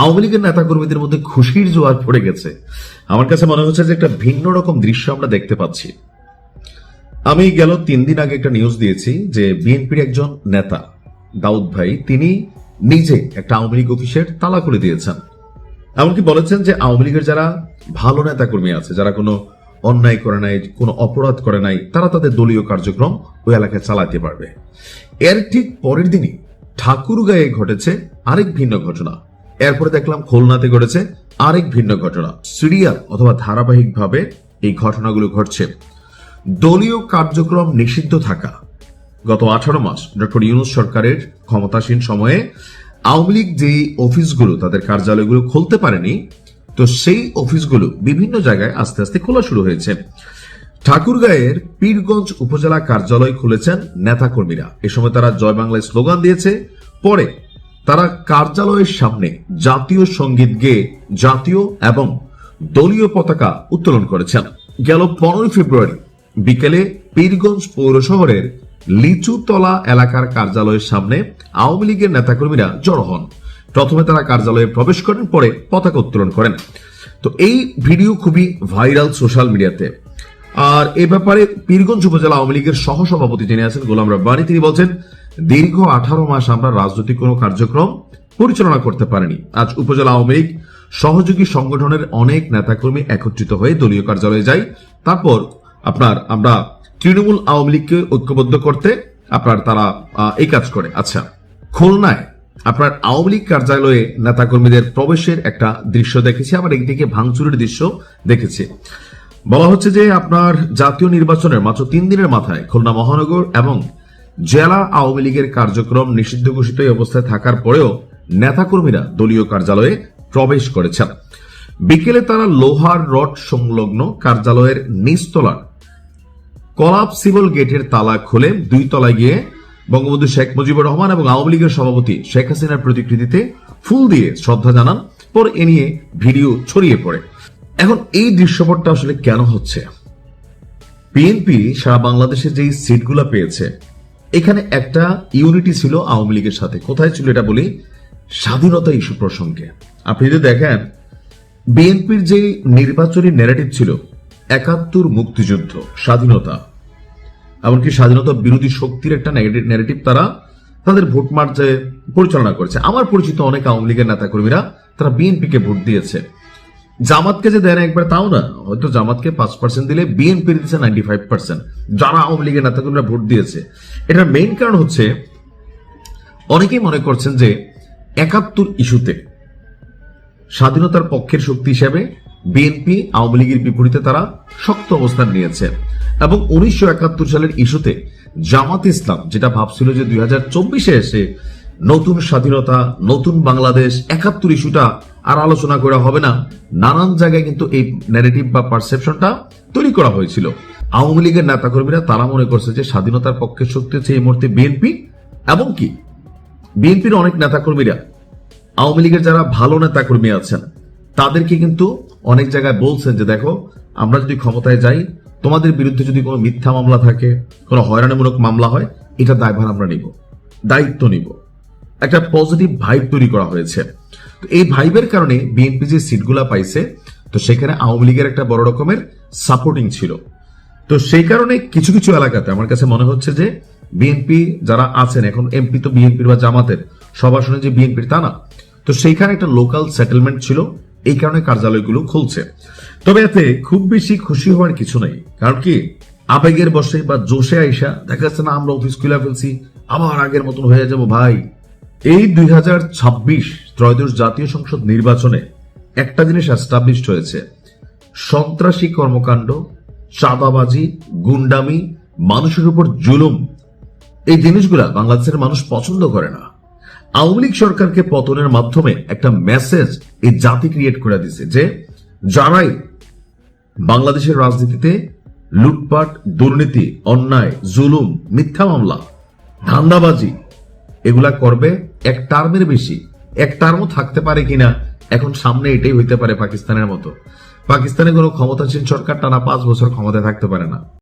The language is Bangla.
আওয়ামী লীগের নেতা কর্মীদের মধ্যে খুশির জোয়ার পড়ে গেছে। আমার কাছে মনে হচ্ছে যে একটা ভিন্ন রকম দৃশ্য আমরা দেখতে পাচ্ছি। আমি গেল 3 দিন আগে একটা নিউজ দিয়েছি যে বিএনপির একজন নেতা দাউদ ভাই তিনি নিজে একটা আওয়ামী লীগ অফিসের তালা খুলে দিয়েছেন। এমনকি বলেছেন যে আওয়ামী লীগের যারা ভালো নেতা কর্মী আছে, যারা কোনো অন্যায় করে নাই, কোনো অপরাধ করে নাই, তারা তাদের দলীয় কার্যক্রম ওই এলাকায় চালাতে পারবে। এর ঠিক পরের দিনই ঠাকুরগাঁয়ে ঘটেছে আরেক ভিন্ন ঘটনা। এরপরে দেখলাম খুলনাতে ঘটেছে আরেক ভিন্ন ঘটনা। সিরিয়াল অথবা ধারাবাহিকভাবে এই ঘটনাগুলো ঘটছে। দলীয় কার্যক্রম নিষিদ্ধ থাকা গত 18 মাস ডক্টর ইউনূস সরকারের ক্ষমতাসীন সময়ে আওয়ামী লীগ যে অফিসগুলো তাদের কার্যালয়গুলো খুলতে পারেনি, তো সেই অফিসগুলো বিভিন্ন জায়গায় আস্তে আস্তে খোলা শুরু হয়েছে। ঠাকুরগাঁয়ের পীরগঞ্জ উপজেলা কার্যালয় খুলেছেন নেতাকর্মীরা। এ সময় তারা জয় বাংলায় স্লোগান দিয়েছে। পরে তারা কার্যালয়ের সামনে জাতীয় সঙ্গীত গেয়ে জাতীয় এবং দলীয় পতাকা উত্তোলন করেছেন। গেল 15 ফেব্রুয়ারি বিকেলে পীরগঞ্জ পৌর শহরের লিচুতলা এলাকার কার্যালয়ের সামনে আওয়ামী লীগের নেতাকর্মীরা জড়ো হন। প্রথমে তারা কার্যালয়ে প্রবেশ করেন, পরে পতাকা উত্তোলন করেন। তো এই ভিডিও খুবই ভাইরাল সোশ্যাল মিডিয়াতে। আর এ ব্যাপারে পীরগঞ্জ উপজেলা আওয়ামী লীগের সহসভাপতি যিনি আছেন গোলাম রাব্বানী, তিনি বলছেন, দীর্ঘ 18 মাস আমরা রাজনৈতিক কোনো কার্যক্রম পরিচালনা করতে পারিনি। আজ উপজেলা আওয়ামী লীগ সহযোগী সংগঠনের অনেক নেতাকর্মী একত্রিত হয়ে দলীয় কার্যালয়ে যাই। তারপর আমরা তৃণমূল আওয়ামী লীগকে ঐক্যবদ্ধ করতে তারা এই কাজ করে। আচ্ছা, খুলনায় আওয়ামী লীগ কার্যালয়ে নেতাকর্মীদের প্রবেশের একটা দৃশ্য দেখেছি, আবার একদিকে ভাঙচুরের দৃশ্য দেখেছি। বলা হচ্ছে যে জাতীয় নির্বাচনের মাত্র 3 দিনের মাথায় খুলনা মহানগর এবং জেলা আওয়ামী লীগের কার্যক্রম নিষিদ্ধ ঘোষিত অবস্থায় থাকার পরেও নেতাকর্মীরা দলীয় কার্যালয়ে প্রবেশ করেছেন। বিকেলে তারা লোহার রড সংলগ্ন কার্যালয়ের নিচতলার কলাপসিবল গেটের তালা খুলে 2 তলায় গিয়ে বঙ্গবন্ধু শেখ মুজিবুর রহমান এবং আওয়ামী লীগের সভাপতি শেখ হাসিনার প্রতিকৃতিতে ফুল দিয়ে শ্রদ্ধা জানান। পর এ নিয়ে ভিডিও ছড়িয়ে পড়ে। এখন এই দৃশ্যপটটা আসলে কেন হচ্ছে? বিএনপি সারা বাংলাদেশে যেই সিটগুলো পেয়েছে, এখানে একটা ইউনিটি ছিল আওয়ামী লীগের সাথে। কোথায় ছিল এটা বলি, স্বাধীনতা ইস্যু প্রসঙ্গে। আপনি যদি দেখেন বিএনপির যে নির্বাচনী ন্যারেটিভ ছিল 71 মুক্তিযুদ্ধ, স্বাধীনতা, এমনকি স্বাধীনতা বিরোধী শক্তির একটা ন্যারেটিভ তারা তাদের ভোট মার্চে পরিচালনা করেছে। আমার পরিচিত অনেক আওয়ামী লীগের নেতাকর্মীরা তারা বিএনপিকে ভোট দিয়েছে। জামাতকে যে দেয় না একবার তাও না, হয়তো জামাতকে 5% দিলে বিএনপি দিয়েছে 95%, যারা আওয়ামী লীগের নেতাকর্মীরা ভোট দিয়েছে। এটার মেইন কারণ হচ্ছে অনেকেই মনে করছেন যে 71 ইস্যুতে স্বাধীনতার পক্ষের শক্তি হিসেবে বিএনপি আওয়ামী লীগের বিপরীতে তারা শক্ত অবস্থান নিয়েছে এবং 1971 সালের ইস্যুতে জামাত ইসলাম যেটা ভাবছিল যে 2024-এ এসে নতুন স্বাধীনতা, নতুন বাংলাদেশ, 71 ইস্যুটা আর আলোচনা করা হবে না, নানান জায়গায় কিন্তু এই ন্যারেটিভ বা পারসেপশনটা তৈরি করা হয়েছিল। আওয়ামী লীগের নেতাকর্মীরা তারা মনে করছে যে স্বাধীনতার পক্ষের শক্তি হচ্ছে এই মুহূর্তে বিএনপি, এবং কি বিএনপির অনেক নেতাকর্মীরা আওয়ামী লীগের যারা ভালো নেতাকর্মী আছেন তাদেরকে কিন্তু অনেক জায়গায় বলছেন যে দেখো, আমরা যদি ক্ষমতায় যাই, তোমাদের বিরুদ্ধে যদি কোনো মিথ্যা মামলা থাকে, কোনো হয়রানিমূলক মামলা হয়, এটা দায়ভার আমরা নিব, দায়িত্ব নিব। একটা পজিটিভ ভাইব তৈরি করা হয়েছে। তো এই ভাইবের কারণে বিএনপি যে সিটগুলা পাইছে, তো সেখানে আওয়ামী লীগের একটা বড় রকমের সাপোর্টিং ছিল। তো সেই কারণে কিছু কিছু এলাকাতে আমার কাছে মনে হচ্ছে যে বিএনপি যারা আছেন এখন, এমপি তো বিএনপির বা জামাতের, সব আসনে যে বিএনপির তা না, তো সেইখানে একটা লোকাল সেটেলমেন্ট ছিল, এই কারণে কার্যালয়গুলো খুলছে। তবে এতে খুব বেশি খুশি হওয়ার কিছু নেই। কারণ কি, আবেগের বসে বা জোশে আইসা দেখা যাচ্ছে না আমরা অফিস খুলে ফেলছি, আবার আগের মতন হয়ে যাবো। ভাই, এই 2026 ত্রয়োদশ জাতীয় সংসদ নির্বাচনে একটা জিনিস এস্টাবলিশড হয়েছে, সন্ত্রাসী কর্মকাণ্ড, চাঁদাবাজি, গুন্ডামি, মানুষের উপর জুলুম, এই জিনিসগুলা বাংলাদেশের মানুষ পছন্দ করে না। আওয়ামী লীগ সরকারকে পতনের মাধ্যমে একটা মেসেজ এই জাতি ক্রিয়েট করে দিছে যে যারাই বাংলাদেশের রাজনীতিতে লুটপাট, দুর্নীতি, অন্যায়, জুলুম, মিথ্যা মামলা, ধান্দাবাজি এগুলা করবে, এক টার্মের বেশি, এক টার্মও থাকতে পারে কিনা এখন সামনে এটাই হইতে পারে পাকিস্তানের মতো। পাকিস্তানে কোনো ক্ষমতাসীন সরকার টানা 5 বছর ক্ষমতায় থাকতে পারে না।